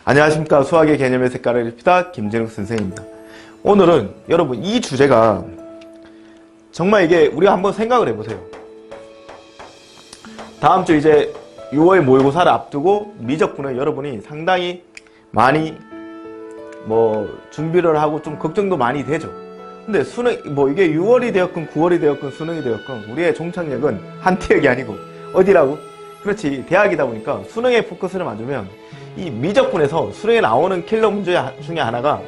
안녕하십니까. 수학의 개념의 색깔을 입히다 김진욱 선생입니다. 오늘은 여러분 이 주제가 정말 이게 우리가 한번 생각을 해보세요. 다음 주 이제 6월 모의고사를 앞두고 미적분을 여러분이 상당히 많이 준비를 하고 좀 걱정도 많이 되죠. 근데 수능 이게 6월이 되었건 9월이 되었건 수능이 되었건 우리의 종착역은 한태역이 아니고 어디라고? 그렇지, 대학이다 보니까 수능에 포커스를 맞추면 이 미적분에서 수능에 나오는 킬러 문제 중에 하나가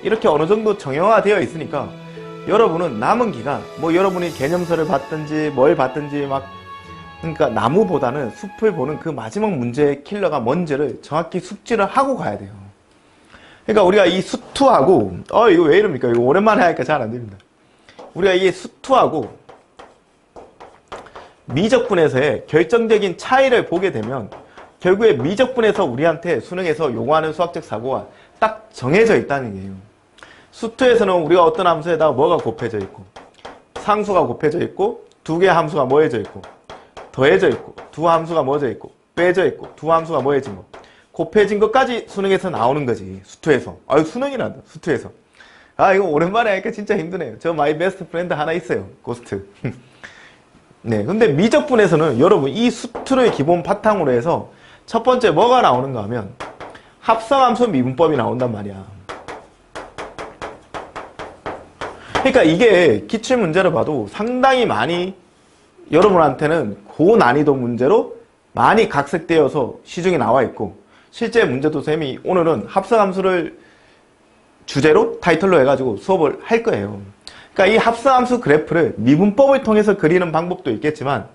이렇게 어느 정도 정형화되어 있으니까 여러분은 남은 기간 여러분이 개념서를 받든지 뭘 받든지 그러니까 나무보다는 숲을 보는 그 마지막 문제의 킬러가 뭔지를 정확히 숙지를 하고 가야 돼요. 그러니까 우리가 이 수투하고 이거 왜 이럽니까? 이거 오랜만에 하니까 잘 안 됩니다. 우리가 이 수투하고 미적분에서의 결정적인 차이를 보게 되면 결국에 미적분에서 우리한테 수능에서 요구하는 수학적 사고가 딱 정해져 있다는 얘기예요. 수투에서는 우리가 어떤 함수에다가 뭐가 곱해져 있고 상수가 곱해져 있고 두 개의 함수가 뭐해져 있고 더해져 있고 두 함수가 뭐해져 있고 빼져 있고 두 함수가 뭐해진 거 곱해진 것까지 수능에서 나오는 거지. 수투에서. 수능이 난다. 수투에서. 이거 오랜만에 하니까 진짜 힘드네요. 저 마이 베스트 프렌드 하나 있어요. 고스트. 네, 근데 미적분에서는 여러분 이 수투를 기본 바탕으로 해서 첫 번째 뭐가 나오는가 하면 합성함수 미분법이 나온단 말이야. 그러니까 이게 기출문제를 봐도 상당히 많이 여러분한테는 고난이도 문제로 많이 각색되어서 시중에 나와 있고 실제 문제도 쌤이 오늘은 합성함수를 주제로 타이틀로 해가지고 수업을 할 거예요. 그러니까 이 합성함수 그래프를 미분법을 통해서 그리는 방법도 있겠지만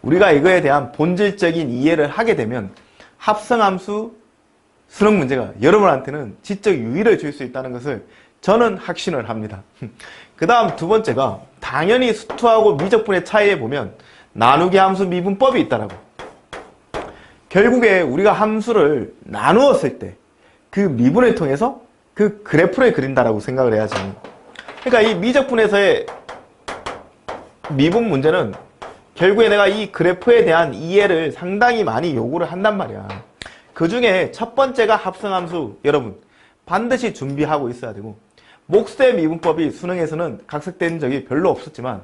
우리가 이거에 대한 본질적인 이해를 하게 되면 합성함수 수능 문제가 여러분한테는 지적 유의를 줄 수 있다는 것을 저는 확신을 합니다. 그 다음 두 번째가 당연히 수투하고 미적분의 차이에 보면 나누기 함수 미분법이 있다라고. 결국에 우리가 함수를 나누었을 때 그 미분을 통해서 그 그래프를 그린다라고 생각을 해야지. 그러니까 이 미적분에서의 미분 문제는 결국에 내가 이 그래프에 대한 이해를 상당히 많이 요구를 한단 말이야. 그 중에 첫 번째가 합성함수. 여러분 반드시 준비하고 있어야 되고 목수의 미분법이 수능에서는 각색된 적이 별로 없었지만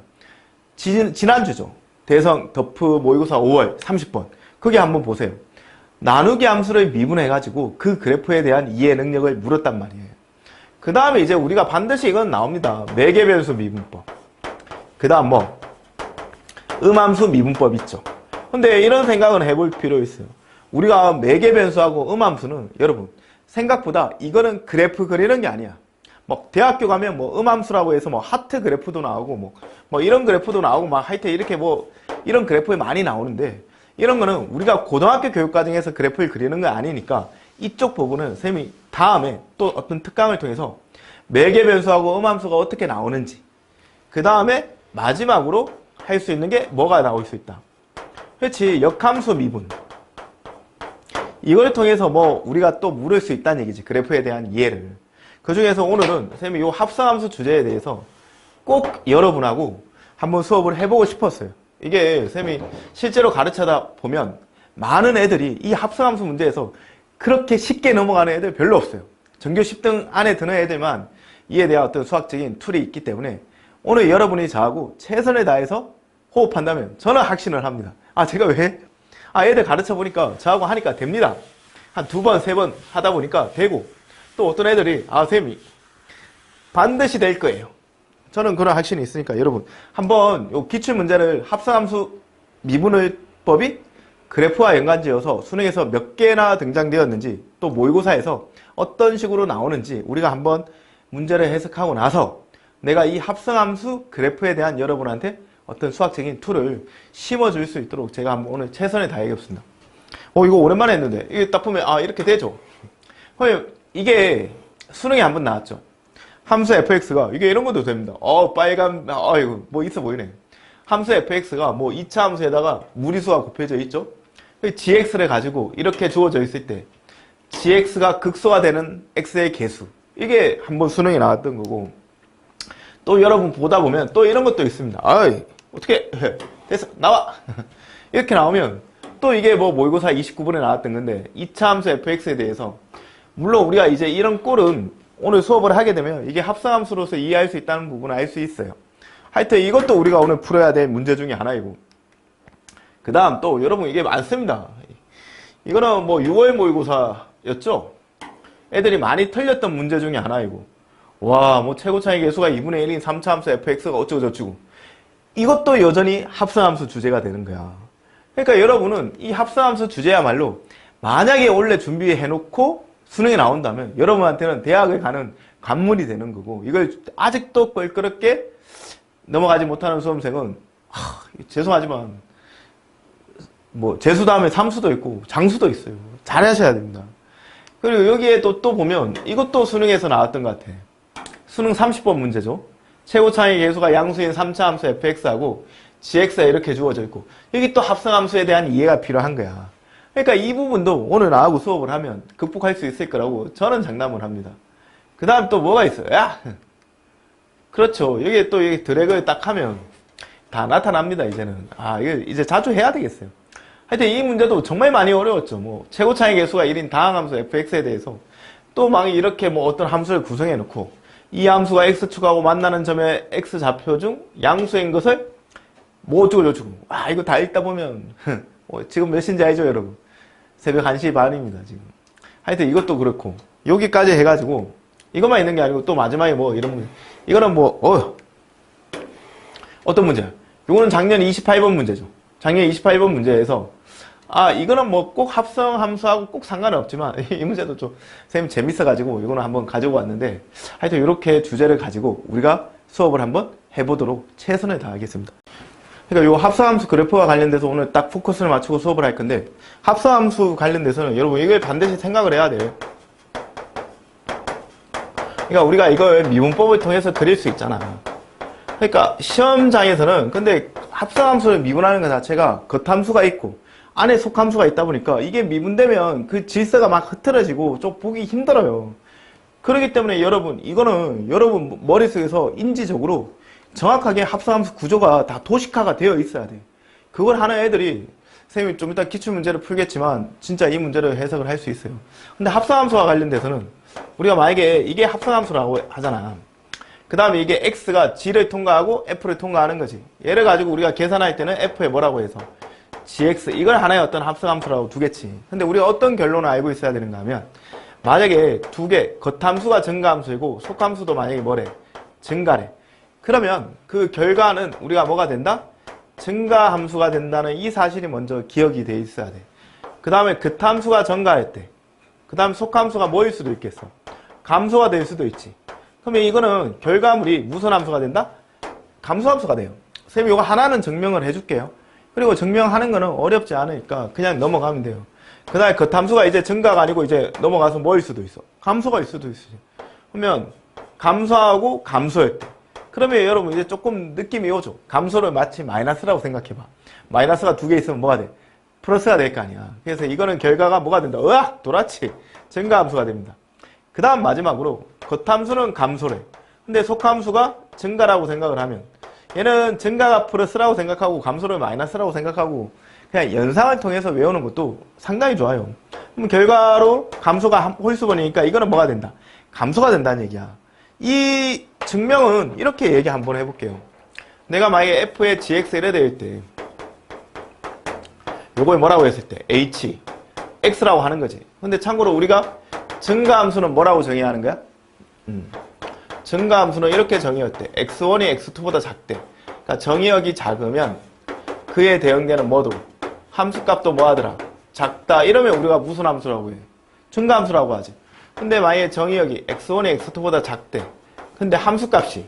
지난주죠. 대성 덕프 모의고사 5월 30번 거기 한번 보세요. 나누기 함수를 미분해가지고 그 그래프에 대한 이해 능력을 물었단 말이에요. 그 다음에 이제 우리가 반드시 이건 나옵니다. 매개변수 미분법. 그 다음 음함수 미분법 있죠. 근데 이런 생각은 해볼 필요 있어요. 우리가 매개변수하고 음함수는 여러분 생각보다 이거는 그래프 그리는 게 아니야. 대학교 가면 음함수라고 해서 하트 그래프도 나오고 이런 그래프도 나오고 하여튼 이렇게 이런 그래프에 많이 나오는데 이런 거는 우리가 고등학교 교육과정에서 그래프를 그리는 거 아니니까 이쪽 부분은 쌤이 다음에 또 어떤 특강을 통해서 매개변수하고 음함수가 어떻게 나오는지 그 다음에 마지막으로 할 수 있는 게 뭐가 나올 수 있다. 그렇지, 역함수 미분. 이걸 통해서 우리가 또 물을 수 있다는 얘기지. 그래프에 대한 이해를. 그 중에서 오늘은 쌤이 이 합성함수 주제에 대해서 꼭 여러분하고 한번 수업을 해보고 싶었어요. 이게 쌤이 실제로 가르쳐다 보면 많은 애들이 이 합성함수 문제에서 그렇게 쉽게 넘어가는 애들 별로 없어요. 전교 10등 안에 드는 애들만 이에 대한 어떤 수학적인 툴이 있기 때문에 오늘 여러분이 저하고 최선을 다해서 호흡한다면 저는 확신을 합니다. 제가 왜? 애들 가르쳐 보니까 저하고 하니까 됩니다. 한 2번, 3번 하다 보니까 되고 또 어떤 애들이 쌤이 반드시 될 거예요. 저는 그런 확신이 있으니까 여러분 한번 요 기출문제를 합성함수 미분법이 그래프와 연관지어서 수능에서 몇 개나 등장되었는지 또 모의고사에서 어떤 식으로 나오는지 우리가 한번 문제를 해석하고 나서 내가 이 합성함수 그래프에 대한 여러분한테 어떤 수학적인 툴을 심어줄 수 있도록 제가 한번 오늘 최선을 다하겠습니다. 이거 오랜만에 했는데 이게 딱 보면 이렇게 되죠. 이게 수능에 한번 나왔죠. 함수 fx가 이게 이런 것도 됩니다. 빨간 이거 있어 보이네. 함수 fx가 2차 함수에다가 무리수가 곱해져 있죠. gx를 가지고 이렇게 주어져 있을 때 gx가 극소화되는 x의 개수. 이게 한번 수능에 나왔던 거고 또 여러분 보다 보면 또 이런 것도 있습니다. 어떻게 됐어 나와 이렇게 나오면 또 이게 모의고사 29분에 나왔던 건데 2차 함수 fx에 대해서 물론 우리가 이제 이런 꼴은 오늘 수업을 하게 되면 이게 합성함수로서 이해할 수 있다는 부분을 알 수 있어요. 하여튼 이것도 우리가 오늘 풀어야 될 문제 중에 하나이고, 그 다음 또 여러분 이게 많습니다. 이거는 뭐 6월 모의고사였죠? 애들이 많이 틀렸던 문제 중에 하나이고, 와, 뭐 최고차의 계수가 2분의 1인 3차 함수 fx가 어쩌고저쩌고, 이것도 여전히 합성함수 주제가 되는 거야. 그러니까 여러분은 이 합성함수 주제야말로 만약에 원래 준비해놓고 수능에 나온다면 여러분한테는 대학을 가는 관문이 되는 거고, 이걸 아직도 껄끄럽게 넘어가지 못하는 수험생은 죄송하지만 뭐 재수 다음에 삼수도 있고 장수도 있어요. 잘하셔야 됩니다. 그리고 여기에 또 보면 이것도 수능에서 나왔던 것 같아. 수능 30번 문제죠. 최고차의 계수가 양수인 3차 함수 fx하고 gx가 이렇게 주어져 있고, 여기 또 합성함수에 대한 이해가 필요한 거야. 그러니까 이 부분도 오늘 나하고 수업을 하면 극복할 수 있을 거라고 저는 장담을 합니다. 그 다음 또 뭐가 있어요? 야! 그렇죠. 여기에 또 여기 드래그를 딱 하면 다 나타납니다, 이제는. 이거 이제 자주 해야 되겠어요. 하여튼 이 문제도 정말 많이 어려웠죠. 뭐, 최고차의 계수가 1인 다항함수 fx에 대해서 또 막 이렇게 뭐 어떤 함수를 구성해 놓고, 이 함수가 x축하고 만나는 점의 x좌표 중 양수인 것을 뭐 어쩌고저쩌고. 이거 다 읽다 보면, 지금 몇 시인지 알죠, 여러분? 새벽 1시 반입니다, 지금. 하여튼 이것도 그렇고, 여기까지 해가지고, 이것만 있는 게 아니고 또 마지막에 뭐 이런 문제. 이거는 뭐, 어떤 문제야? 이거는 작년 28번 문제죠. 작년 28번 문제에서, 이거는 뭐 꼭 합성함수하고 꼭 상관은 없지만, 이 문제도 좀, 선생님 재밌어가지고 이거는 한번 가지고 왔는데, 하여튼 이렇게 주제를 가지고 우리가 수업을 한번 해보도록 최선을 다하겠습니다. 그러니까 이 합성함수 그래프와 관련돼서 오늘 딱 포커스를 맞추고 수업을 할 건데, 합성함수 관련돼서는 여러분 이걸 반드시 생각을 해야 돼요. 그러니까 우리가 이걸 미분법을 통해서 그릴 수 있잖아. 그러니까 시험장에서는 근데 합성함수를 미분하는 것 자체가 겉함수가 있고 안에 속함수가 있다 보니까 이게 미분되면 그 질서가 막 흐트러지고 좀 보기 힘들어요. 그렇기 때문에 여러분 이거는 여러분 머릿속에서 인지적으로 정확하게 합성함수 구조가 다 도식화가 되어 있어야 돼. 그걸 하는 애들이 선생님이 좀 이따 기출문제를 풀겠지만 진짜 이 문제를 해석을 할 수 있어요. 근데 합성함수와 관련돼서는 우리가 만약에 이게 합성함수라고 하잖아. 그 다음에 이게 x가 g를 통과하고 f를 통과하는 거지. 얘를 가지고 우리가 계산할 때는 f에 뭐라고 해서 gx, 이걸 하나의 어떤 합성함수라고 두겠지. 근데 우리가 어떤 결론을 알고 있어야 되는가 하면, 만약에 두 개, 겉함수가 증가함수이고 속함수도 만약에 뭐래? 증가래. 그러면 그 결과는 우리가 뭐가 된다? 증가함수가 된다는 이 사실이 먼저 기억이 돼 있어야 돼. 그 다음에 겉함수가 증가했대. 그 다음 속함수가 뭐일 수도 있겠어? 감소가 될 수도 있지. 그러면 이거는 결과물이 무슨 함수가 된다? 감소함수가 돼요. 선생님이 이거 하나는 증명을 해줄게요. 그리고 증명하는 거는 어렵지 않으니까 그냥 넘어가면 돼요. 그 다음에 겉함수가 이제 증가가 아니고 이제 넘어가서 뭐일 수도 있어? 감소가 수도 있어. 그러면 감소하고 감소했대. 그러면 여러분 이제 조금 느낌이 오죠. 감소를 마치 마이너스라고 생각해봐. 마이너스가 두 개 있으면 뭐가 돼? 플러스가 될 거 아니야. 그래서 이거는 결과가 뭐가 된다? 으악! 돌았지. 증가함수가 됩니다. 그 다음 마지막으로 겉함수는 감소래. 근데 속함수가 증가라고 생각을 하면 얘는 증가가 플러스라고 생각하고 감소를 마이너스라고 생각하고 그냥 연상을 통해서 외우는 것도 상당히 좋아요. 그럼 결과로 감소가 홀수번이니까 이거는 뭐가 된다? 감소가 된다는 얘기야. 이 증명은 이렇게 얘기 한번 해볼게요. 내가 만약에 f의 gx 이래 될 때 요걸 뭐라고 했을 때 h, x라고 하는 거지. 근데 참고로 우리가 증가함수는 뭐라고 정의해야 하는 거야? 증가함수는 이렇게 정의했대. x1이 x2보다 작대. 그러니까 정의역이 작으면 그에 대응되는 뭐도 함수값도 뭐하더라? 작다. 이러면 우리가 무슨 함수라고 해? 증가함수라고 하지. 근데 만약에 정의역이 x1이 x2보다 작대. 근데 함수값이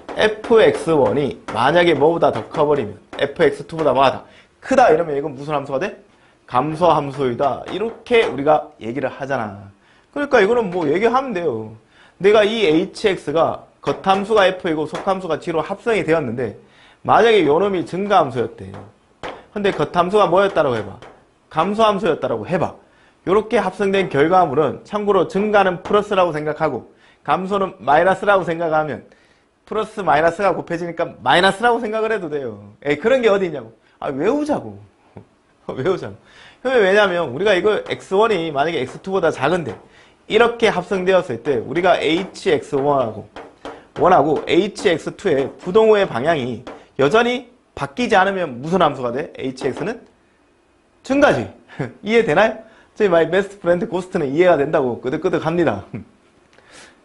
fx1이 만약에 뭐보다 더 커버리면 fx2보다 뭐하다? 크다. 이러면 이건 무슨 함수가 돼? 감소함수이다. 이렇게 우리가 얘기를 하잖아. 그러니까 이거는 뭐 얘기하면 돼요. 내가 이 hx가 겉함수가 f이고 속함수가 g로 합성이 되었는데 만약에 요놈이 증가함수였대. 근데 겉함수가 뭐였다라고 해봐? 감소함수였다라고 해봐. 요렇게 합성된 결과물은 참고로 증가는 플러스라고 생각하고 감소는 마이너스라고 생각하면 플러스 마이너스가 곱해지니까 마이너스라고 생각을 해도 돼요. 그런 게 어디 있냐고. 외우자고. 외우자고. 왜냐면 우리가 이걸 x1이 만약에 x2보다 작은데 이렇게 합성되었을 때 우리가 hx1하고 hx2의 부동호의 방향이 여전히 바뀌지 않으면 무슨 함수가 돼? hx는 증가지. 이해되나요? 저희 마이 베스트 프렌드 고스트는 이해가 된다고 끄덕끄덕 합니다.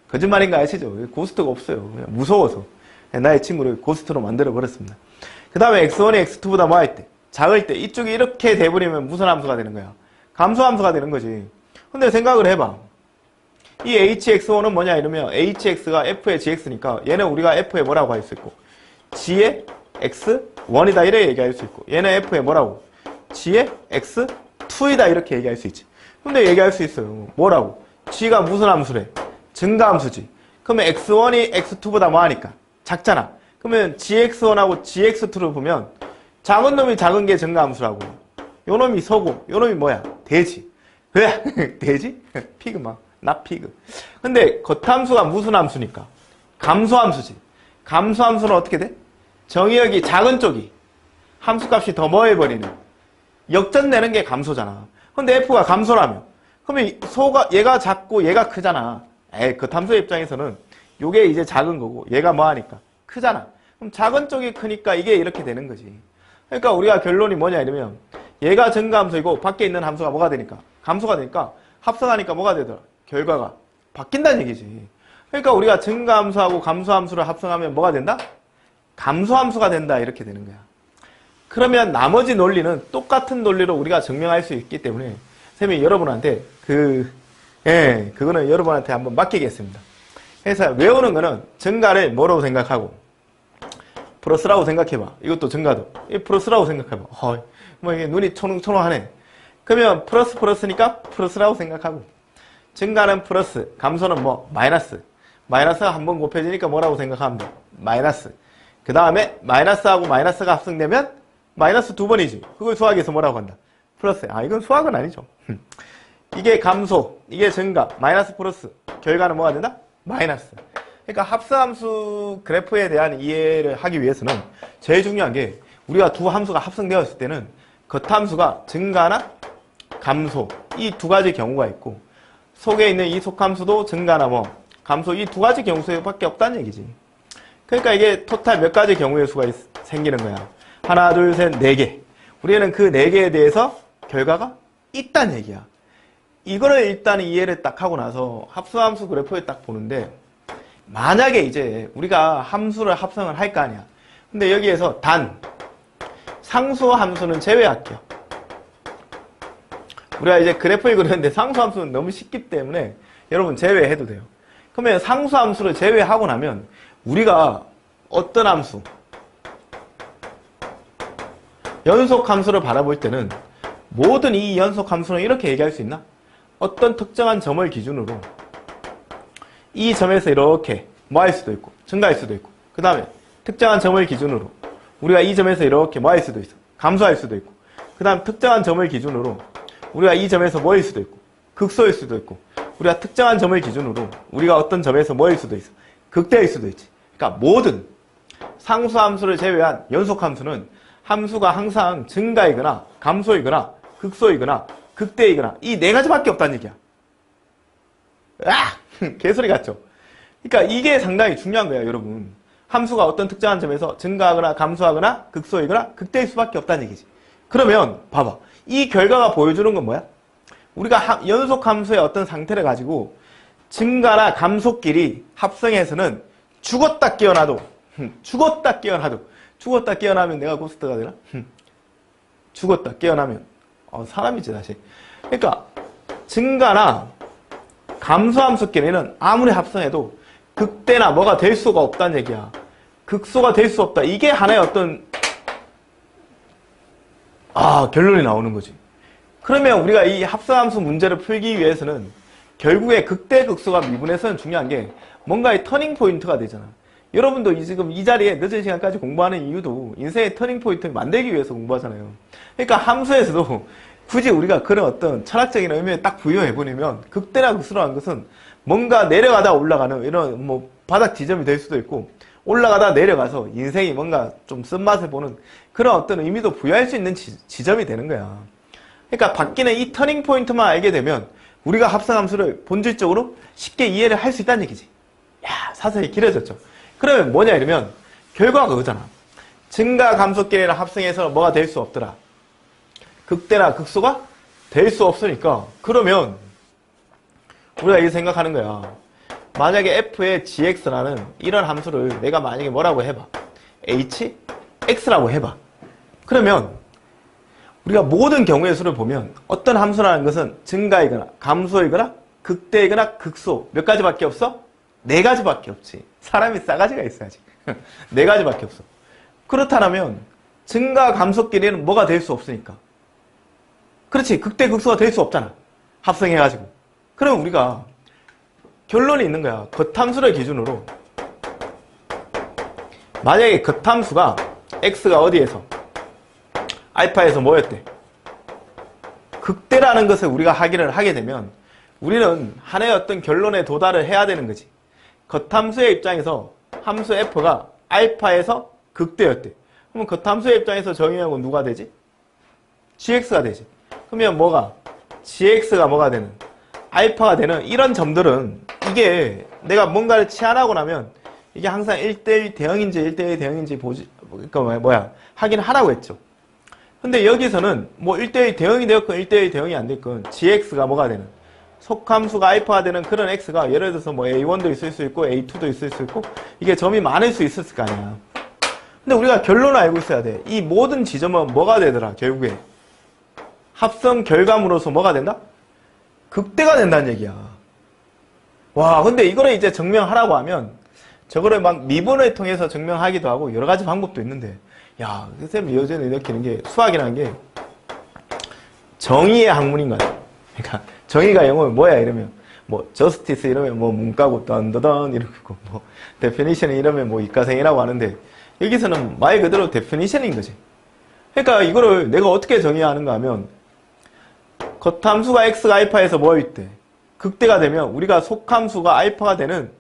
거짓말인 거 아시죠? 고스트가 없어요. 그냥 무서워서 나의 친구를 고스트로 만들어 버렸습니다. 그 다음에 x1이 x2보다 뭐 할 때? 작을 때 이쪽이 이렇게 돼버리면 무슨 함수가 되는 거야? 감소함수가 되는 거지. 근데 생각을 해봐. 이 hx1은 뭐냐 이러면 hx가 f의 gx니까 얘는 우리가 f의 뭐라고 할 수 있고 g의 x1이다 이렇게 얘기할 수 있고 얘는 f의 뭐라고? g의 x2이다 이렇게 얘기할 수 있지. 근데 얘기할 수 있어요. 뭐라고? g가 무슨 함수래? 증가함수지. 그러면 x1이 x2보다 뭐 하니까? 작잖아. 그러면 gx1하고 gx2를 보면 작은 놈이 작은 게 증가함수라고. 요 놈이 서고 요 놈이 뭐야? 돼지. 왜? 돼지? 피그마. 나 피그. 근데 겉함수가 무슨 함수니까? 감소함수지. 감소함수는 어떻게 돼? 정의역이 작은 쪽이 함수값이 더 뭐해버리는 역전되는 게 감소잖아. 근데 f가 감소라면 그러면 얘가 작고 얘가 크잖아. 겉함수의 입장에서는 요게 이제 작은 거고 얘가 뭐하니까? 크잖아. 그럼 작은 쪽이 크니까 이게 이렇게 되는 거지. 그러니까 우리가 결론이 뭐냐 이러면 얘가 증가함수이고 밖에 있는 함수가 뭐가 되니까? 감소가 되니까 합성하니까 뭐가 되더라? 결과가 바뀐다는 얘기지. 그러니까 우리가 증가함수하고 감소함수를 합성하면 뭐가 된다? 감소함수가 된다 이렇게 되는 거야. 그러면 나머지 논리는 똑같은 논리로 우리가 증명할 수 있기 때문에 쌤이 여러분한테 그거는 여러분한테 한번 맡기겠습니다. 그래서 외우는 거는 증가를 뭐라고 생각하고 플러스라고 생각해봐. 이것도 증가도 이 플러스라고 생각해봐. 뭐 이게 눈이 초롱초롱하네. 그러면 플러스니까 플러스라고 생각하고 증가는 플러스, 감소는 뭐? 마이너스. 마이너스가 한 번 곱해지니까 뭐라고 생각하면 돼? 마이너스. 그 다음에 마이너스하고 마이너스가 합성되면 마이너스 두 번이지. 그걸 수학에서 뭐라고 한다? 플러스. 이건 수학은 아니죠. 이게 감소, 이게 증가, 마이너스 플러스. 결과는 뭐가 된다? 마이너스. 그러니까 합성함수 그래프에 대한 이해를 하기 위해서는 제일 중요한 게 우리가 두 함수가 합성되었을 때는 겉함수가 증가나 감소 이 두 가지 경우가 있고 속에 있는 이 속함수도 증가나 뭐 감소 이 두 가지 경우 수밖에 없다는 얘기지. 그러니까 이게 토탈 몇 가지 경우의 수가 생기는 거야. 하나, 둘, 셋, 네 개. 우리는 그 네 개에 대해서 결과가 있다는 얘기야. 이거를 일단 이해를 딱 하고 나서 합성함수 그래프를 딱 보는데 만약에 이제 우리가 함수를 합성을 할 거 아니야. 근데 여기에서 단 상수함수는 제외할게요. 우리가 이제 그래프를 그렸는데 상수함수는 너무 쉽기 때문에 여러분 제외해도 돼요. 그러면 상수함수를 제외하고 나면 우리가 어떤 함수 연속함수를 바라볼 때는 모든 이 연속함수는 이렇게 얘기할 수 있나? 어떤 특정한 점을 기준으로 이 점에서 이렇게 뭐 할 수도 있고 증가할 수도 있고 그 다음에 특정한 점을 기준으로 우리가 이 점에서 이렇게 뭐 할 수도 있어 감소할 수도 있고 그 다음 특정한 점을 기준으로 우리가 이 점에서 뭐일 수도 있고 극소일 수도 있고 우리가 특정한 점을 기준으로 우리가 어떤 점에서 뭐일 수도 있어 극대일 수도 있지. 그러니까 모든 상수함수를 제외한 연속함수는 함수가 항상 증가이거나 감소이거나 극소이거나 극대이거나 이 네 가지밖에 없다는 얘기야. 개소리 같죠? 그러니까 이게 상당히 중요한 거야 여러분. 함수가 어떤 특정한 점에서 증가하거나 감소하거나 극소이거나 극대일 수밖에 없다는 얘기지. 그러면 봐봐. 이 결과가 보여주는 건 뭐야? 우리가 연속함수의 어떤 상태를 가지고 증가나 감소끼리 합성해서는 죽었다 깨어나도 죽었다 깨어나면 내가 고스트가 되나? 죽었다 깨어나면 사람이지 다시. 그러니까 증가나 감소함수끼리는 아무리 합성해도 극대나 뭐가 될 수가 없다는 얘기야. 극소가 될 수 없다. 이게 하나의 어떤 결론이 나오는 거지. 그러면 우리가 이 합성함수 문제를 풀기 위해서는 결국에 극대 극소가 미분에서는 중요한 게 뭔가의 터닝 포인트가 되잖아. 여러분도 지금 이 자리에 늦은 시간까지 공부하는 이유도 인생의 터닝 포인트를 만들기 위해서 공부하잖아요. 그러니까 함수에서도 굳이 우리가 그런 어떤 철학적인 의미를 딱 부여해보면 극대나 극소라는 것은 뭔가 내려가다 올라가는 이런 뭐 바닥 지점이 될 수도 있고 올라가다 내려가서 인생이 뭔가 좀 쓴맛을 보는 그런 어떤 의미도 부여할 수 있는 지점이 되는 거야. 그러니까 바뀌는 이 터닝 포인트만 알게 되면 우리가 합성함수를 본질적으로 쉽게 이해를 할 수 있다는 얘기지. 야, 사설이 길어졌죠. 그러면 뭐냐 이러면 결과가 그거잖아. 증가 감소끼리를 합성해서 뭐가 될 수 없더라. 극대나 극소가 될 수 없으니까 그러면 우리가 이렇게 생각하는 거야. 만약에 f의 gx라는 이런 함수를 내가 만약에 뭐라고 해봐. hx라고 해봐. 그러면 우리가 모든 경우의 수를 보면 어떤 함수라는 것은 증가이거나 감소이거나 극대이거나 극소 몇 가지밖에 없어? 네 가지밖에 없지. 사람이 싸가지가 있어야지. 네 가지밖에 없어. 그렇다면 증가 감소끼리는 뭐가 될 수 없으니까. 그렇지. 극대 극소가 될 수 없잖아. 합성해가지고. 그럼 우리가 결론이 있는 거야. 겉함수를 기준으로 만약에 겉함수가 x가 어디에서? 알파에서 뭐였대? 극대라는 것을 우리가 확인을 하게 되면 우리는 하나의 어떤 결론에 도달을 해야 되는 거지. 겉함수의 입장에서 함수 f가 알파에서 극대였대. 그러면 겉함수의 입장에서 정의하고 누가 되지? gx가 되지. 그러면 뭐가? gx가 뭐가 되는? 알파가 되는 이런 점들은 이게 내가 뭔가를 치환하고 나면 이게 항상 1대1 대응인지 1대1 대응인지 보지, 그러니까 뭐야 확인하라고 했죠. 근데 여기서는 뭐 1대1 대응이 되었건 1대1 대응이 안 됐건 gx가 뭐가 되는? 속함수가 알파가 되는 그런 x가 예를 들어서 뭐 a1도 있을 수 있고 a2도 있을 수 있고 이게 점이 많을 수 있었을 거 아니야. 근데 우리가 결론을 알고 있어야 돼. 이 모든 지점은 뭐가 되더라 결국에? 합성 결과물로서 뭐가 된다? 극대가 된다는 얘기야. 와, 근데 이거를 이제 증명하라고 하면 저거를 막 미분을 통해서 증명하기도 하고 여러 가지 방법도 있는데 야, 쌤이 요즘에 느끼는 게 수학이라는 게 정의의 학문인 것 같아. 그러니까 정의가 영어로 뭐야 이러면 뭐 justice 이러면 뭐 문과고 던더던 이러고 뭐 definition 이러면 뭐 이과생이라고 하는데 여기서는 말 그대로 definition인 거지. 그러니까 이거를 내가 어떻게 정의하는가 하면 겉함수가 x가 알파에서 뭐 있대? 극대가 되면 우리가 속함수가 알파가 되는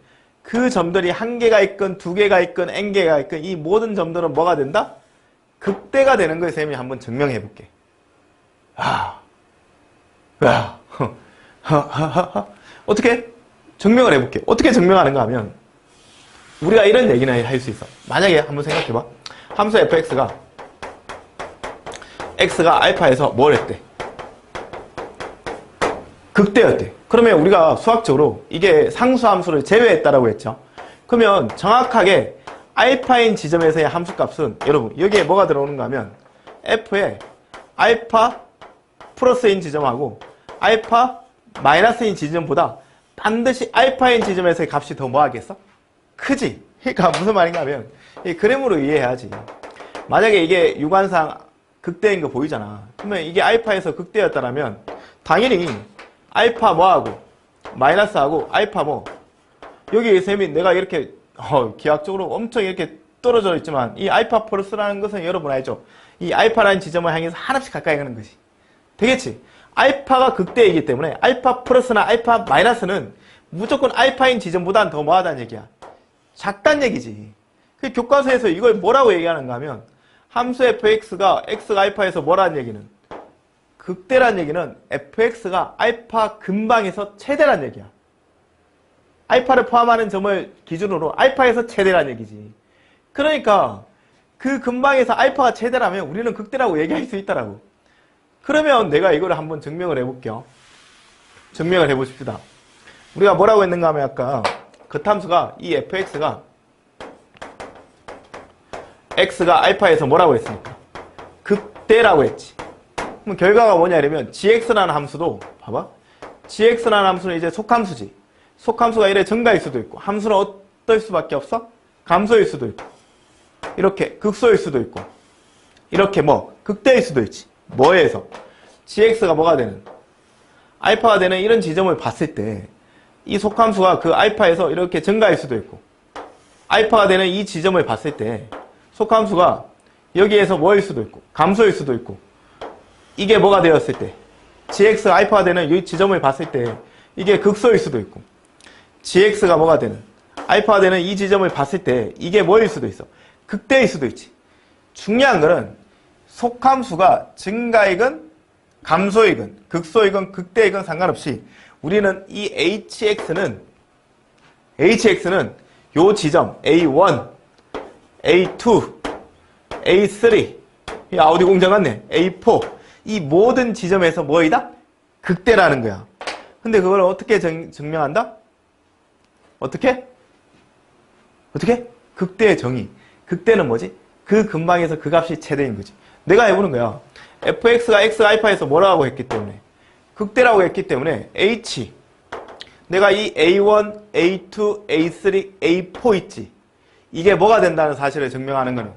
그 점들이 한 개가 있건 두 개가 있건 n 개가 있건 이 모든 점들은 뭐가 된다? 극대가 되는 걸 쌤이 한번 증명해 볼게. 어떻게? 증명을 해볼게. 어떻게 증명하는가 하면 우리가 이런 얘기나 할 수 있어. 만약에 한번 생각해봐. 함수 fx가 x가 알파에서 뭘 했대? 극대였대. 그러면 우리가 수학적으로 이게 상수함수를 제외했다라고 했죠. 그러면 정확하게 알파인 지점에서의 함수값은 여러분 여기에 뭐가 들어오는가 하면 f의 알파 플러스인 지점하고 알파 마이너스인 지점보다 반드시 알파인 지점에서의 값이 더 뭐 하겠어? 크지? 그러니까 무슨 말인가 하면 이 그램으로 이해해야지. 만약에 이게 유관상 극대인 거 보이잖아. 그러면 이게 알파에서 극대였다라면 당연히 알파 뭐하고 마이너스하고 알파 뭐 여기 쌤이 내가 이렇게 기하학적으로 엄청 이렇게 떨어져 있지만 이 알파 플러스라는 것은 여러분 알죠? 이 알파라는 지점을 향해서 하나씩 가까이 가는 거지. 되겠지? 알파가 극대이기 때문에 알파 플러스나 알파 마이너스는 무조건 알파인 지점보다는 더 뭐하다는 얘기야. 작다는 얘기지. 그 교과서에서 이걸 뭐라고 얘기하는가 하면 함수 fx가 x가 알파에서 뭐라는 얘기는 극대란 얘기는 fx가 알파 근방에서 최대란 얘기야. 알파를 포함하는 점을 기준으로 알파에서 최대란 얘기지. 그러니까 그 근방에서 알파가 최대라면 우리는 극대라고 얘기할 수 있다라고. 그러면 내가 이거를 한번 증명을 해볼게요. 증명을 해보십시다. 우리가 뭐라고 했는가 하면 아까 겉함수가 이 fx가 x가 알파에서 뭐라고 했습니까? 극대라고 했지. 그럼 결과가 뭐냐 이러면 gx라는 함수도 봐봐. gx라는 함수는 이제 속함수지. 속함수가 이래 증가일 수도 있고 함수는 어떨 수밖에 없어? 감소일 수도 있고 이렇게 극소일 수도 있고 이렇게 뭐 극대일 수도 있지. 뭐에서? gx가 뭐가 되는? 알파가 되는 이런 지점을 봤을 때 이 속함수가 그 알파에서 이렇게 증가일 수도 있고 알파가 되는 이 지점을 봤을 때 속함수가 여기에서 뭐일 수도 있고 감소일 수도 있고 이게 뭐가 되었을 때 gx 알파가 되는 이 지점을 봤을 때 이게 극소일 수도 있고 gx가 뭐가 되는 알파가 되는 이 지점을 봤을 때 이게 뭐일 수도 있어. 극대일 수도 있지. 중요한 거는 속함수가 증가이건 감소이건 극소이건 극대이건 상관없이 우리는 이 HX는 요 지점 A1, A2, A3, 이 아우디 공장 같네. A4. 이 모든 지점에서 뭐이다? 극대라는 거야. 근데 그걸 어떻게 증명한다? 어떻게? 극대의 정의. 극대는 뭐지? 그 근방에서 그 값이 최대인 거지. 내가 해보는 거야. fx가 x 알파에서 뭐라고 했기 때문에 극대라고 했기 때문에 h 내가 이 a1, a2, a3, a4 있지. 이게 뭐가 된다는 사실을 증명하는 거는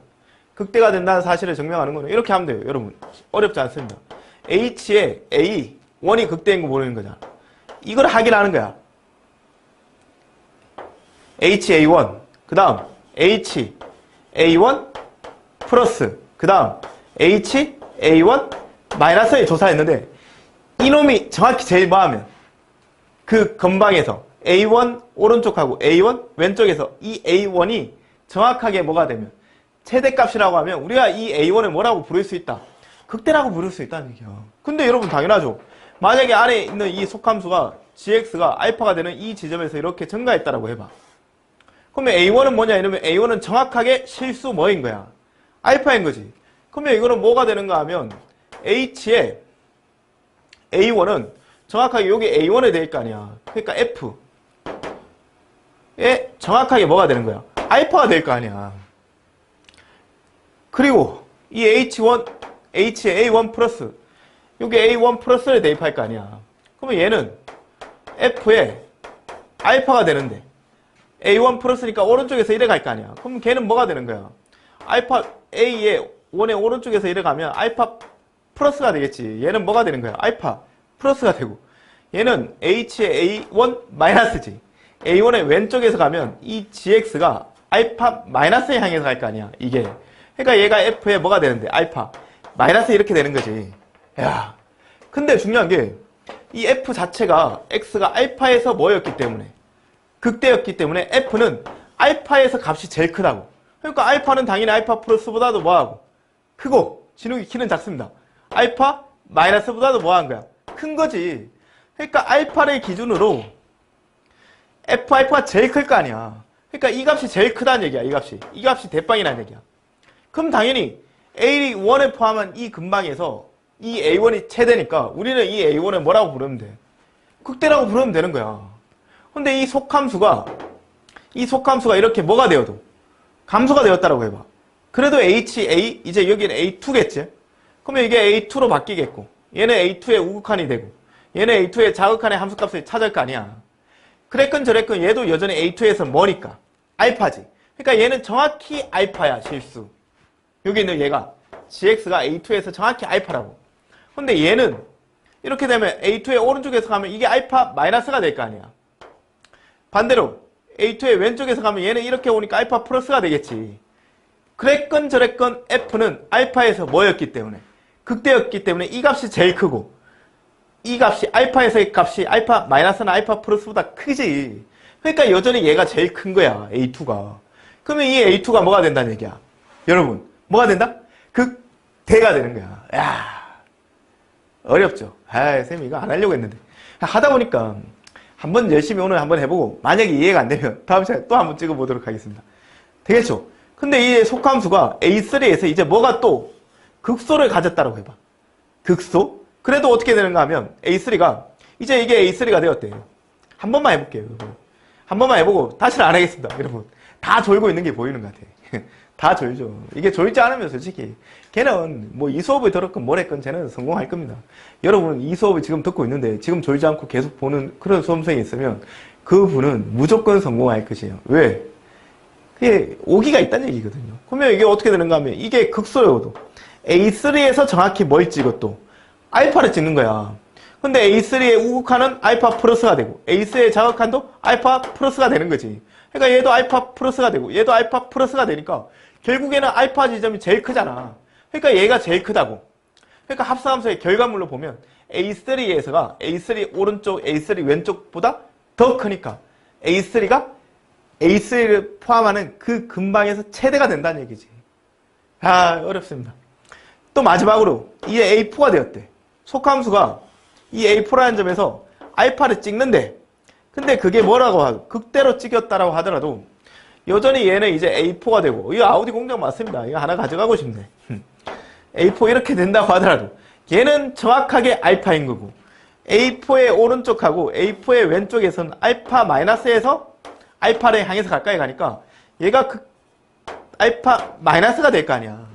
극대가 된다는 사실을 증명하는 거는 이렇게 하면 돼요. 여러분 어렵지 않습니다. h에 a1이 극대인 거 모르는 거잖아. 이걸 확인하는 거야. ha1 그 다음 ha1 플러스 그 다음 ha1 마이너스에 조사했는데 이놈이 정확히 제일 뭐하면 그 건방에서 a1 오른쪽하고 a1 왼쪽에서 이 a1이 정확하게 뭐가 되면 최대값이라고 하면 우리가 이 a1을 뭐라고 부를 수 있다? 극대라고 부를 수 있다는 얘기야. 근데 여러분 당연하죠. 만약에 안에 있는 이 속함수가 gx가 알파가 되는 이 지점에서 이렇게 증가했다라고 해봐. 그러면 a1은 뭐냐 이러면 a1은 정확하게 실수 뭐인 거야? 알파인 거지. 그러면 이거는 뭐가 되는가 하면 h에 a1은 정확하게 여기 a1에 대일 거 아니야. 그러니까 f에 정확하게 뭐가 되는 거야? 알파가 될 거 아니야. 그리고 이 h에 a1 플러스 여기 a1 플러스를 대입할 거 아니야. 그러면 얘는 f에 알파가 되는데 a1 플러스니까 오른쪽에서 이래 갈 거 아니야. 그럼 걔는 뭐가 되는 거야? 알파 a의 1의 오른쪽에서 이래 가면 알파 플러스가 되겠지. 얘는 뭐가 되는 거야? 알파 플러스가 되고 얘는 h의 a1 마이너스지. a1의 왼쪽에서 가면 이 gx가 알파 마이너스에 향해서 갈 거 아니야. 이게 그러니까 얘가 f에 뭐가 되는데 알파 마이너스 이렇게 되는 거지. 야, 근데 중요한 게 이 f 자체가 x가 알파에서 뭐였기 때문에 극대였기 때문에 f는 알파에서 값이 제일 크다고. 그러니까 알파는 당연히 알파 플러스보다도 뭐하고 크고 진욱이 키는 작습니다. 알파 마이너스보다도 뭐한 거야? 큰 거지. 그러니까 알파를 기준으로 f 알파가 제일 클 거 아니야. 그러니까 이 값이 제일 크다는 얘기야. 이 값이 대빵이라는 얘기야. 그럼 당연히 A1을 포함한 이 근방에서 이 A1이 최대니까 우리는 이 A1을 뭐라고 부르면 돼? 극대라고 부르면 되는 거야. 근데 이 속함수가 이렇게 뭐가 되어도 감소가 되었다라고 해봐. 그래도 HA 이제 여기는 A2겠지? 그러면 이게 A2로 바뀌겠고 얘는 A2의 우극한이 되고 얘는 A2의 자극한의 함수값을 찾을 거 아니야. 그랬건 저랬건 얘도 여전히 A2에서 뭐니까? 알파지. 그러니까 얘는 정확히 알파야. 실수. 여기 있는 얘가 gx가 A2에서 정확히 알파라고. 근데 얘는 이렇게 되면 A2의 오른쪽에서 가면 이게 알파 마이너스가 될 거 아니야. 반대로 A2의 왼쪽에서 가면 얘는 이렇게 오니까 알파 플러스가 되겠지. 그랬건 저랬건 F는 알파에서 뭐였기 때문에 극대였기 때문에 이 값이 제일 크고 이 값이 알파에서의 값이 알파 마이너스나 알파 플러스보다 크지. 그러니까 여전히 얘가 제일 큰 거야. A2가. 그러면 이 A2가 뭐가 된다는 얘기야. 여러분 뭐가 된다? 극대가 되는 거야. 야, 어렵죠. 쌤이 이거 안 하려고 했는데 하다 보니까 한번 열심히 오늘 한번 해보고 만약에 이해가 안 되면 다음 시간에 또 한번 찍어보도록 하겠습니다. 되겠죠? 근데 이 속함수가 A3에서 이제 뭐가 또 극소를 가졌다고 해봐. 극소? 그래도 어떻게 되는가 하면 A3가 이제 이게 A3가 되었대요. 한 번만 해볼게요. 한 번만 해보고 다시는 안 하겠습니다. 여러분 다 졸고 있는 게 보이는 것 같아. 다 졸죠. 이게 졸지 않으면 솔직히 걔는 뭐 이 수업을 들었건 뭘 했건 쟤는 성공할 겁니다. 여러분 이 수업을 지금 듣고 있는데 지금 졸지 않고 계속 보는 그런 수험생이 있으면 그 분은 무조건 성공할 것이에요. 왜? 그게 오기가 있다는 얘기거든요. 그러면 이게 어떻게 되는가 하면 이게 극소여도 A3에서 정확히 뭘 찍었도 알파를 찍는 거야. 근데 A3의 우극한은 알파 플러스가 되고 A3의 자극한도 알파 플러스가 되는 거지. 그러니까 얘도 알파 플러스가 되고 얘도 알파 플러스가 되니까 결국에는 알파 지점이 제일 크잖아. 그러니까 얘가 제일 크다고. 그러니까 합성함수의 결과물로 보면 A3에서가 A3 오른쪽, A3 왼쪽보다 더 크니까 A3가 A3를 포함하는 그 근방에서 최대가 된다는 얘기지. 아, 어렵습니다. 또 마지막으로 이게 A4가 되었대. 속함수가 이 A4라는 점에서 알파를 찍는데, 근데 그게 뭐라고 극대로 찍혔다라고 하더라도 여전히 얘는 이제 A4가 되고, 이거 아우디 공장 맞습니다. 이거 하나 가져가고 싶네. A4 이렇게 된다고 하더라도 얘는 정확하게 알파인 거고, A4의 오른쪽하고 A4의 왼쪽에서는 알파 마이너스에서 알파를 향해서 가까이 가니까 얘가 알파 마이너스가 될 거 아니야.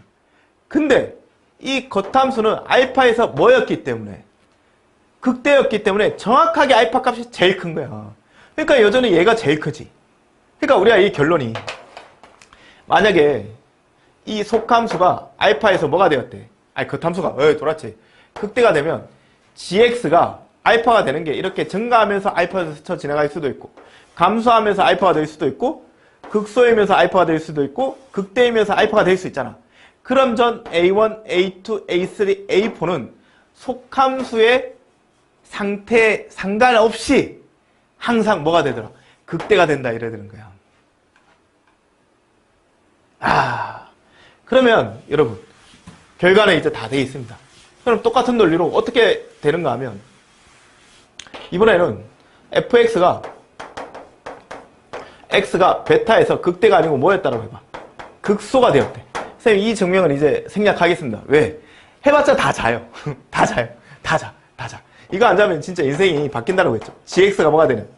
근데 이 겉함수는 알파에서 뭐였기 때문에, 극대였기 때문에 정확하게 알파 값이 제일 큰 거야. 그러니까 여전히 얘가 제일 크지. 그러니까 우리가 이 결론이, 만약에 이 속함수가 알파에서 뭐가 되었대? 아니 겉함수가 돌았지. 극대가 되면 gx가 알파가 되는 게 이렇게 증가하면서 알파에서 스쳐 지나갈 수도 있고, 감소하면서 알파가 될 수도 있고, 극소이면서 알파가 될 수도 있고, 극대이면서 알파가 될 수 있잖아. 그럼 전 A1, A2, A3, A4는 속함수의 상태에 상관없이 항상 뭐가 되더라? 극대가 된다 이래야 되는 거야. 그러면 여러분 결과는 이제 다 되어 있습니다. 그럼 똑같은 논리로 어떻게 되는가 하면, 이번에는 fx가 x가 베타에서 극대가 아니고 뭐였다라고 해봐. 극소가 되었대. 선생님 이 증명은 이제 생략하겠습니다. 왜? 해봤자 다 자요. 다 자요. 다 자. 이거 안 자면 진짜 인생이 바뀐다고 했죠. gx가 뭐가 되는,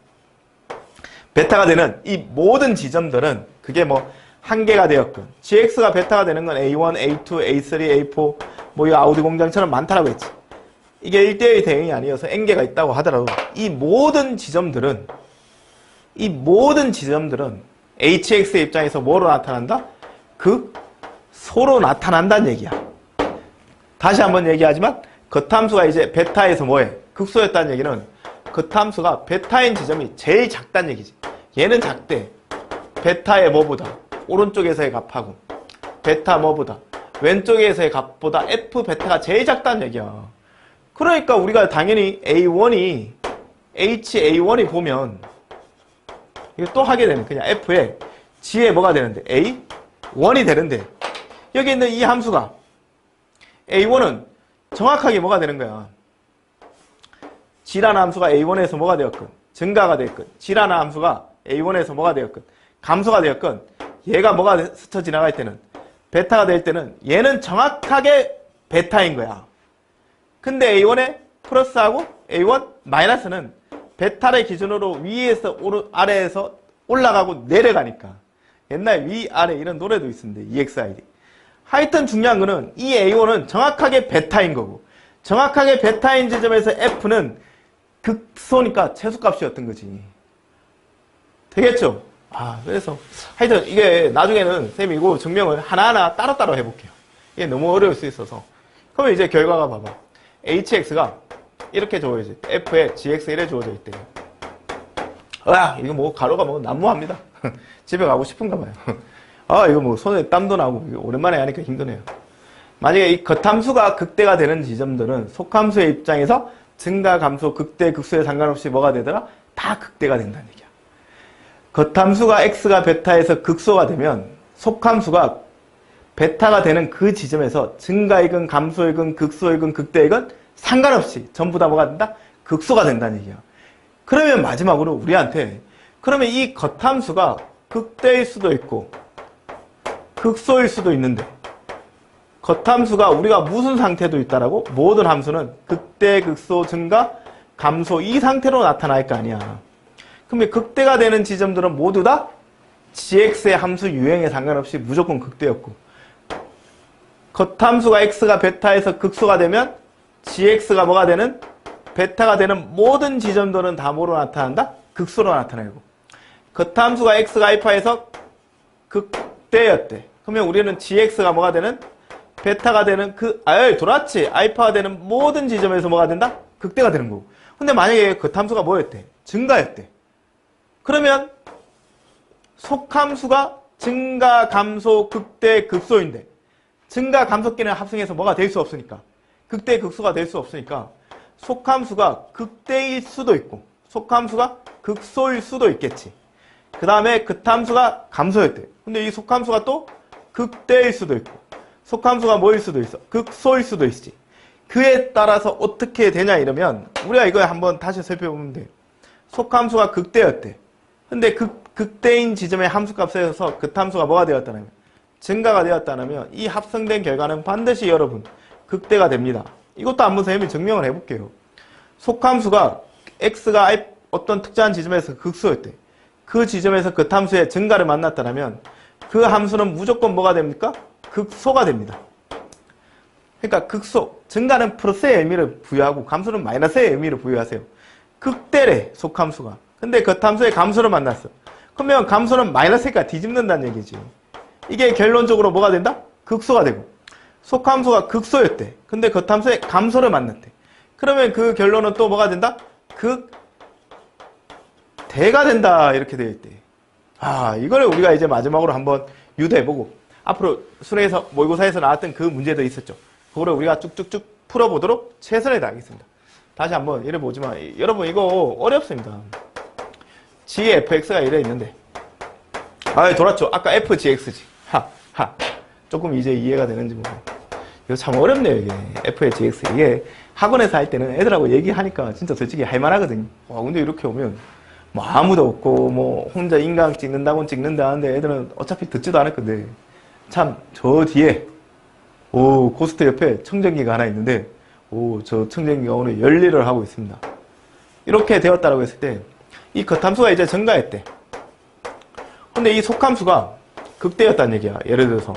베타가 되는 이 모든 지점들은 그게 뭐 한계가 되었건, gx가 베타가 되는 건 A1, A2, A3, A4 뭐 이 아우디 공장처럼 많다라고 했지. 이게 1대1 대응이 아니어서 n개가 있다고 하더라도 이 모든 지점들은 hx의 입장에서 뭐로 나타난다? 극소로 나타난다는 얘기야. 다시 한번 얘기하지만 겉함수가 이제 베타에서 뭐해? 극소였다는 얘기는 겉함수가 베타인 지점이 제일 작다는 얘기지. 얘는 작대. 베타의 뭐보다? 오른쪽에서의 값하고 베타 뭐보다? 왼쪽에서의 값보다 f 베타가 제일 작다는 얘기야. 그러니까 우리가 당연히 A1이 HA1이 보면 이거 또 하게 되는, 그냥 f에 g에 뭐가 되는데? A1이 되는데, 여기 있는 이 함수가 A1은 정확하게 뭐가 되는 거야? g라는 함수가 A1에서 뭐가 되었건, 증가가 되었건, g라는 함수가 A1에서 뭐가 되었건, 감소가 되었건, 얘가 뭐가 스쳐 지나갈 때는, 베타가 될 때는 얘는 정확하게 베타인 거야. 근데 A1에 플러스하고 A1 마이너스는 베타를 기준으로 위에서 아래에서 올라가고 내려가니까. 옛날 위 아래 이런 노래도 있었는데, EXID. 하여튼 중요한 거는 이 A1은 정확하게 베타인 거고, 정확하게 베타인 지점에서 F는 극소니까 최소값이었던 거지. 되겠죠? 그래서 하여튼 이게 나중에는 쌤이 이거 증명을 하나하나 따로따로 해볼게요. 이게 너무 어려울 수 있어서. 그러면 이제 결과가 봐봐. hx가 이렇게 주어져 있대. f에 gx 1에 주어져 있대. 이거 뭐 가로가 뭐 난무합니다. 집에 가고 싶은가 봐요. 이거 뭐 손에 땀도 나고 오랜만에 하니까 힘드네요. 만약에 이 겉함수가 극대가 되는 지점들은 속함수의 입장에서 증가, 감소, 극대, 극소에 상관없이 뭐가 되더라? 다 극대가 된다는 얘기야. 겉함수가 x가 베타에서 극소가 되면 속함수가 베타가 되는 그 지점에서 증가이건 감소이건 극소이건 극대이건 상관없이 전부 다 뭐가 된다? 극소가 된다는 얘기야. 그러면 마지막으로 우리한테, 그러면 이 겉함수가 극대일 수도 있고 극소일 수도 있는데, 겉함수가 우리가 무슨 상태도 있다라고? 모든 함수는 극대, 극소, 증가, 감소 이 상태로 나타날 거 아니야. 그러면 극대가 되는 지점들은 모두 다 gx의 함수 유형에 상관없이 무조건 극대였고, 겉함수가 x가 베타에서 극소가 되면 gx가 뭐가 되는? 베타가 되는 모든 지점들은 다 뭐로 나타난다? 극소로 나타내고, 겉함수가 x가 알파에서 극대였대. 그러면 우리는 gx가 뭐가 되는? 베타가 되는 돌았지. 알파가 되는 모든 지점에서 뭐가 된다? 극대가 되는 거고. 근데 만약에 겉함수가 뭐였대? 증가였대. 그러면 속함수가 증가, 감소, 극대, 극소인데, 증가, 감소끼는 합성해서 뭐가 될 수 없으니까, 극대, 극소가 될 수 없으니까 속함수가 극대일 수도 있고 속함수가 극소일 수도 있겠지. 그 다음에 겉함수가 감소였대. 근데 이 속함수가 또 극대일 수도 있고 속함수가 뭐일 수도 있어? 극소일 수도 있지. 그에 따라서 어떻게 되냐 이러면 우리가 이거 한번 다시 살펴보면 돼. 속함수가 극대였대. 근데 극대인 지점의 함수값에서 극함수가 뭐가 되었다면 증가가 되었다면 이 합성된 결과는 반드시 여러분 극대가 됩니다. 이것도 한번 선생님이 증명을 해볼게요. 속함수가 x가 어떤 특정한 지점에서 극소였대. 그 지점에서 극함수의 증가를 만났다면 그 함수는 무조건 뭐가 됩니까? 극소가 됩니다. 그러니까 극소, 증가는 플러스의 의미를 부여하고 감소는 마이너스의 의미를 부여하세요. 극대래 속함수가. 근데 극함수의 감소를 만났어. 그러면 감소는 마이너스니까 뒤집는다는 얘기지. 이게 결론적으로 뭐가 된다? 극소가 되고. 속함수가 극소였대. 근데 극함수의 감소를 만났대. 그러면 그 결론은 또 뭐가 된다? 극대가 된다. 이렇게 되어 있대. 이거를 우리가 이제 마지막으로 한번 유도해보고 앞으로 수능에서 모의고사에서 나왔던 그 문제도 있었죠. 그거를 우리가 쭉쭉쭉 풀어보도록 최선을 다하겠습니다. 다시 한번 이래보지만 여러분 이거 어렵습니다. gfx가 이래 있는데 돌았죠. 아까 fgx지. 조금 이제 이해가 되는지 모르겠어요. 이거 참 어렵네요. 이게 f의 gx 이게 학원에서 할 때는 애들하고 얘기하니까 진짜 솔직히 할만하거든요. 근데 이렇게 오면 뭐 아무도 없고 뭐 혼자 인강 찍는다고는 찍는다 하는데 애들은 어차피 듣지도 않을 건데 참 저 뒤에 고스트 옆에 청정기가 하나 있는데 저 청정기가 오늘 열일을 하고 있습니다. 이렇게 되었다라고 했을 때 이 겉함수가 이제 증가했대. 근데 이 속함수가 극대였다는 얘기야. 예를 들어서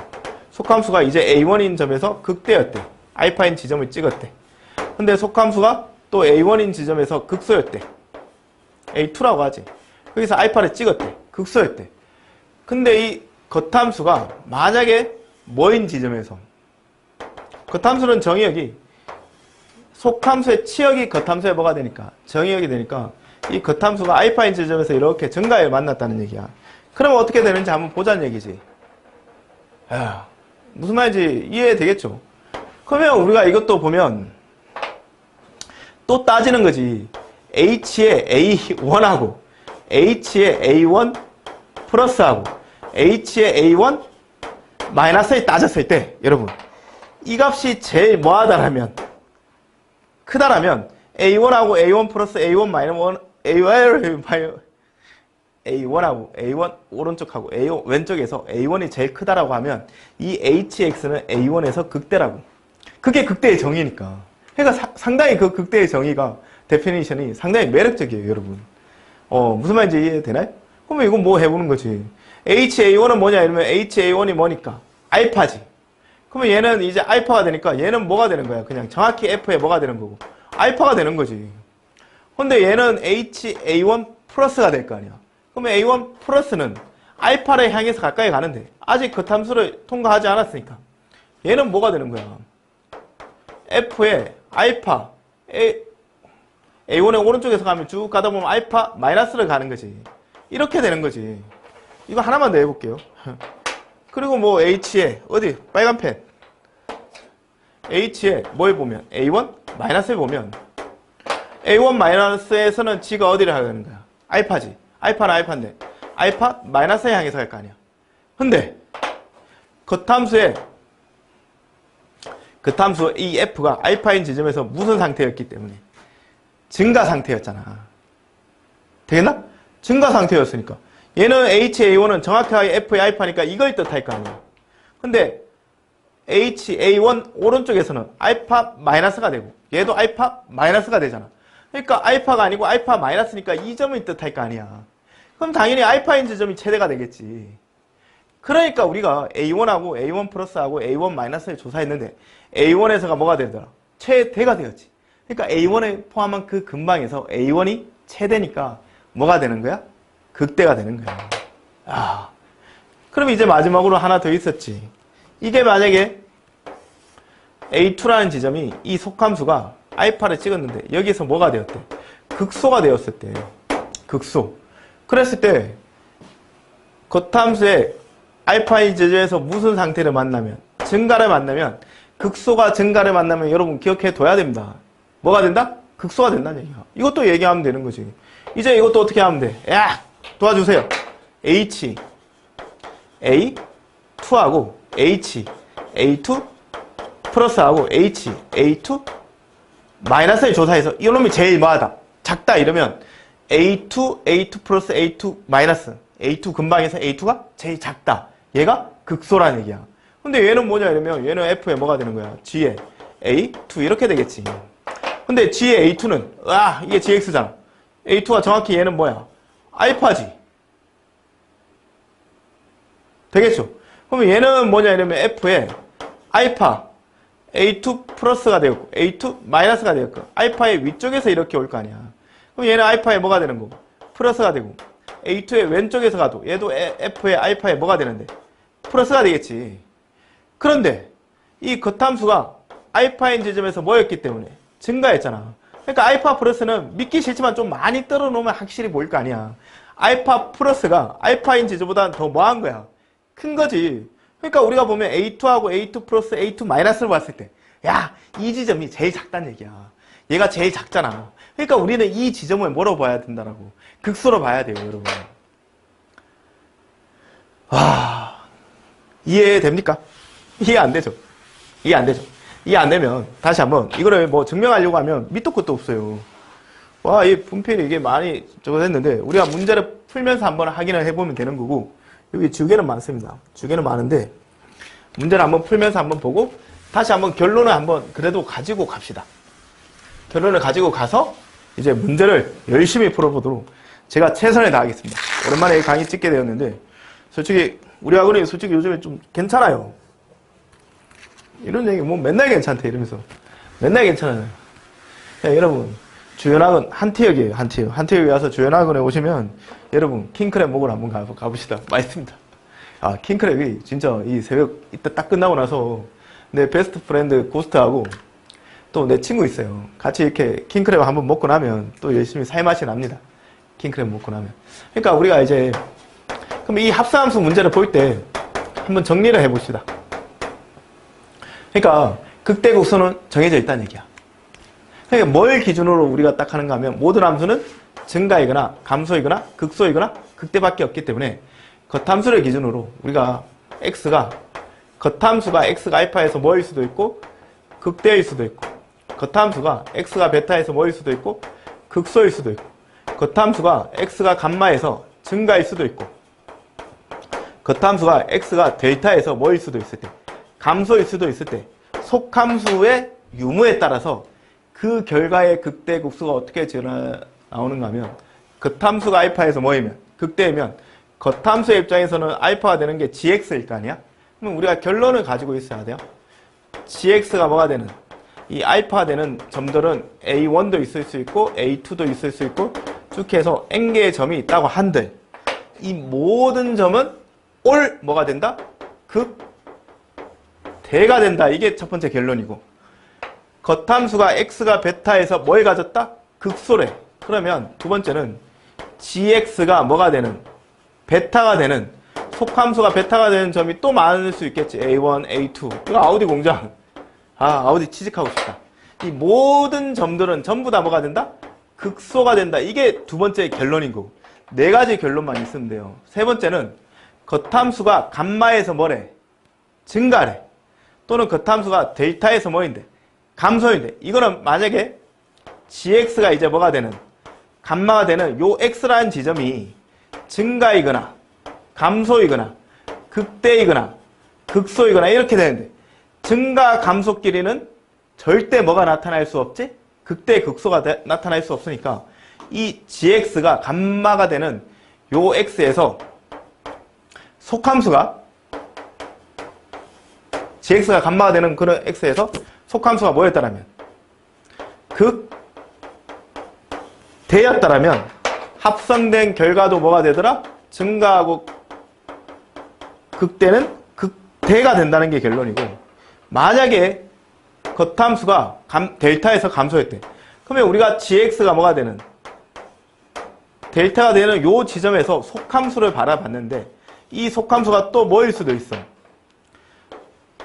속함수가 이제 A1인 점에서 극대였대. 알파인 지점을 찍었대. 근데 속함수가 또 A1인 지점에서 극소였대. A2라고 하지. 거기서 알파를 찍었대. 극소였대. 근데 이 겉함수가 만약에 뭐인 지점에서 겉함수는 정의역이 속함수의 치역이 겉함수의 뭐가 되니까 정의역이 되니까 이 겉함수가 알파인 지점에서 이렇게 증가에 만났다는 얘기야. 그러면 어떻게 되는지 한번 보자는 얘기지. 무슨 말인지 이해되겠죠? 그러면 우리가 이것도 보면 또 따지는 거지. H의 A1하고 H의 A1 플러스하고 H의 A1 마이너스에 따졌을 때 여러분 이 값이 제일 뭐하다라면 크다라면 A1하고 A1 플러스 A1 마이너스 A1하고 A1 오른쪽하고 A1 왼쪽에서 A1이 제일 크다라고 하면 이 HX는 A1에서 극대라고. 그게 극대의 정의니까. 그러니까 상당히 그 극대의 정의가 데피니션이 상당히 매력적이에요, 여러분. 무슨 말인지 이해되나요? 그러면 이건 뭐 해보는 거지. HA1은 뭐냐 이러면 HA1이 뭐니까 알파지. 그러면 얘는 이제 알파가 되니까 얘는 뭐가 되는 거야? 그냥 정확히 F에 뭐가 되는 거고 알파가 되는 거지. 근데 얘는 HA1 플러스가 될 거 아니야. 그러면 A1 플러스는 알파를 향해서 가까이 가는데 아직 그 함수를 통과하지 않았으니까 얘는 뭐가 되는 거야? F에 알파 A1의 오른쪽에서 가면 쭉 가다 보면 알파 마이너스를 가는 거지. 이렇게 되는 거지. 이거 하나만 더 해볼게요. 그리고 뭐 H에 어디 빨간 펜 H에 뭘 보면 A1 마이너스에 보면 A1 마이너스에서는 G가 어디를 하는 거야? 알파지. 알파는 알파인데 알파 마이너스에 향해서 갈 거 아니야. 근데 겉함수 이 F가 알파인 지점에서 무슨 상태였기 때문에 증가 상태였잖아. 되겠나? 증가 상태였으니까 얘는 HA1은 정확하게 F의 알파니까 이걸 뜻할 거 아니야. 근데 HA1 오른쪽에서는 알파 마이너스가 되고 얘도 알파 마이너스가 되잖아. 그러니까 알파가 아니고 알파 마이너스니까 이 점을 뜻할 거 아니야. 그럼 당연히 알파인 지점이 최대가 되겠지. 그러니까 우리가 A1하고 A1 플러스하고 A1 마이너스를 조사했는데 A1에서가 뭐가 되더라? 최대가 되었지. 그러니까 A1에 포함한 그 근방에서 A1이 최대니까 뭐가 되는 거야? 극대가 되는 거야. 그럼 이제 마지막으로 하나 더 있었지. 이게 만약에 A2라는 지점이 이 속함수가 알파를 찍었는데 여기서 뭐가 되었대? 극소가 되었을 때. 극소. 그랬을 때 겉함수의 알파인 지점에서 무슨 상태를 만나면 증가를 만나면 극소가 증가를 만나면 여러분 기억해 둬야 됩니다. 뭐가 된다? 극소가 된다는 얘기야. 이것도 얘기하면 되는 거지. 이제 이것도 어떻게 하면 돼? 야! 도와주세요. H A2하고 H A2 플러스하고 H A2 마이너스를 조사해서 이놈이 제일 뭐하다? 작다 이러면 A2, A2 플러스 A2 마이너스 A2 근방에서 A2가 제일 작다. 얘가 극소라는 얘기야. 근데 얘는 뭐냐 이러면 얘는 F에 뭐가 되는 거야? G에 A2 이렇게 되겠지. 근데 G의 A2는 이게 GX잖아. A2가 정확히 얘는 뭐야? 알파지. 되겠죠? 그러면 얘는 뭐냐 이러면 F에 알파 A2 플러스가 되었고 A2 마이너스가 되었고 알파의 위쪽에서 이렇게 올 거 아니야. 그럼 얘는 알파에 뭐가 되는 거고? 플러스가 되고 A2의 왼쪽에서 가도 얘도 F의 알파에 뭐가 되는데? 플러스가 되겠지. 그런데 이 겉함수가 알파인 지점에서 뭐였기 때문에 증가했잖아. 그러니까 알파 플러스는 믿기 싫지만 좀 많이 떨어놓으면 확실히 보일 거 아니야. 알파 플러스가 알파인 지점보다는 더 뭐한 거야? 큰 거지. 그러니까 우리가 보면 A2하고 A2 플러스 A2 마이너스를 봤을 때 야, 이 지점이 제일 작다는 얘기야. 얘가 제일 작잖아. 그러니까 우리는 이 지점을 뭐로 봐야 된다라고? 극소로 봐야 돼요, 여러분. 와, 이해됩니까? 이해 안 되죠? 이해 안 되죠? 이해 안 되면 다시 한번 이거를 뭐 증명하려고 하면 밑도 끝도 없어요. 와, 이 분필이 이게 많이 저거 했는데 우리가 문제를 풀면서 한번 확인을 해보면 되는 거고 여기 주개는 많습니다. 주개는 많은데 문제를 한번 풀면서 한번 보고 다시 한번 결론을 한번 그래도 가지고 갑시다. 결론을 가지고 가서 이제 문제를 열심히 풀어보도록 제가 최선을 다하겠습니다. 오랜만에 강의 찍게 되었는데 솔직히 우리 학원이 솔직히 요즘에 좀 괜찮아요. 이런 얘기 뭐 맨날 괜찮대 이러면서 맨날 괜찮아요. 야, 여러분 주연학원 한태역이에요. 한태역에 와서 주연학원에 오시면 여러분 킹크랩 먹으러 한번 가봅시다. 맛있습니다. 아, 킹크랩이 진짜 이 새벽 이따 딱 끝나고 나서 내 베스트 프렌드 고스트하고 또 내 친구 있어요. 같이 이렇게 킹크랩 한번 먹고 나면 또 열심히 살맛이 납니다. 킹크랩 먹고 나면. 그러니까 우리가 이제 그럼 이 합산함수 문제를 볼 때 한번 정리를 해봅시다. 그러니까 극대극소는 정해져 있다는 얘기야. 그러니까 뭘 기준으로 우리가 딱 하는가 하면 모든 함수는 증가이거나 감소이거나 극소이거나 극대밖에 없기 때문에 겉함수를 기준으로 우리가 겉함수가 x가 알파에서 뭐일 수도 있고 극대일 수도 있고 겉함수가 x가 베타에서 뭐일 수도 있고 극소일 수도 있고 겉함수가 x가 감마에서 증가일 수도 있고 겉함수가 x가 델타에서 뭐일 수도 있을 때 감소일 수도 있을 때 속함수의 유무에 따라서 그 결과의 극대 극소가 어떻게 나오는가 하면 겉함수가 알파에서 뭐이면 극대이면 겉함수의 입장에서는 알파가 되는 게 gx일 거 아니야? 그럼 우리가 결론을 가지고 있어야 돼요. gx가 뭐가 되는 이 알파가 되는 점들은 a1도 있을 수 있고 a2도 있을 수 있고 쭉 해서 n개의 점이 있다고 한들 이 모든 점은 올 뭐가 된다? 극대가 된다. 이게 첫 번째 결론이고 겉함수가 x가 베타에서 뭘 가졌다? 극소래. 그러면 두 번째는 gx가 뭐가 되는 베타가 되는 속함수가 베타가 되는 점이 또 많을 수 있겠지. A1, A2. 이거 아우디 공장. 아우디 취직하고 싶다. 이 모든 점들은 전부 다 뭐가 된다? 극소가 된다. 이게 두 번째 결론인 거고. 네 가지 결론만 있으면 돼요. 세 번째는 겉함수가 감마에서 뭐래? 증가래. 또는 겉함수가 델타에서 뭐인데? 감소인데. 이거는 만약에 gx가 이제 뭐가 되는? 감마가 되는 요 x라는 지점이 증가이거나 감소이거나 극대이거나 극소이거나 이렇게 되는데 증가 감소끼리는 절대 뭐가 나타날 수 없지? 극대 극소가 나타날 수 없으니까 이 gx가 감마가 되는 요 x에서 속함수가 gx가 감마가 되는 그런 x에서 속함수가 뭐였다라면 극대였다라면 합성된 결과도 뭐가 되더라? 증가하고 극대는 극대가 된다는 게 결론이고 만약에 겉함수가 델타에서 감소했대. 그러면 우리가 gx가 뭐가 되는 델타가 되는 요 지점에서 속함수를 바라봤는데 이 속함수가 또 뭐일 수도 있어?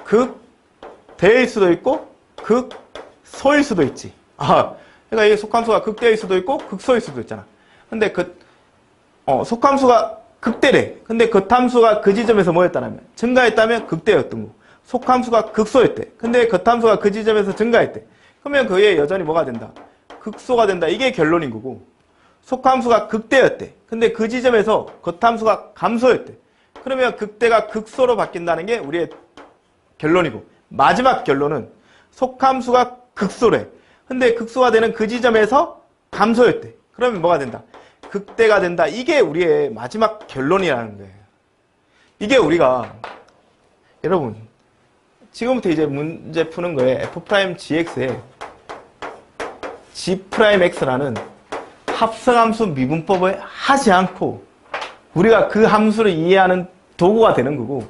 극대일 수도 있고 극소일 수도 있지. 그러니까 이 속함수가 극대일 수도 있고 극소일 수도 있잖아. 근데 속함수가 극대래. 근데 겉함수가 그 지점에서 뭐였다면? 증가했다면 극대였던 거. 속함수가 극소였대. 근데 겉함수가 그 지점에서 증가했대. 그러면 그게 여전히 뭐가 된다? 극소가 된다. 이게 결론인 거고, 속함수가 극대였대. 근데 그 지점에서 겉함수가 감소였대. 그러면 극대가 극소로 바뀐다는 게 우리의 결론이고, 마지막 결론은 속함수가 극소래. 근데 극소가 되는 그 지점에서 감소였대. 그러면 뭐가 된다? 극대가 된다. 이게 우리의 마지막 결론이라는 거예요. 이게 우리가 여러분 지금부터 이제 문제 푸는 거에 f'gx에 g'x라는 합성함수 미분법을 하지 않고 우리가 그 함수를 이해하는 도구가 되는 거고,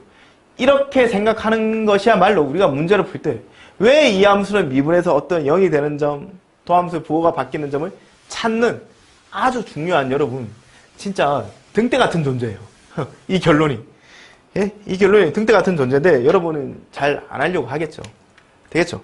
이렇게 생각하는 것이야말로 우리가 문제를 풀 때 왜 이 함수를 미분해서 어떤 0이 되는 점, 도함수의 부호가 바뀌는 점을 찾는 아주 중요한, 여러분 진짜 등대 같은 존재예요. 이 결론이. 예? 이 결론이 등대 같은 존재인데 여러분은 잘 안 하려고 하겠죠. 되겠죠?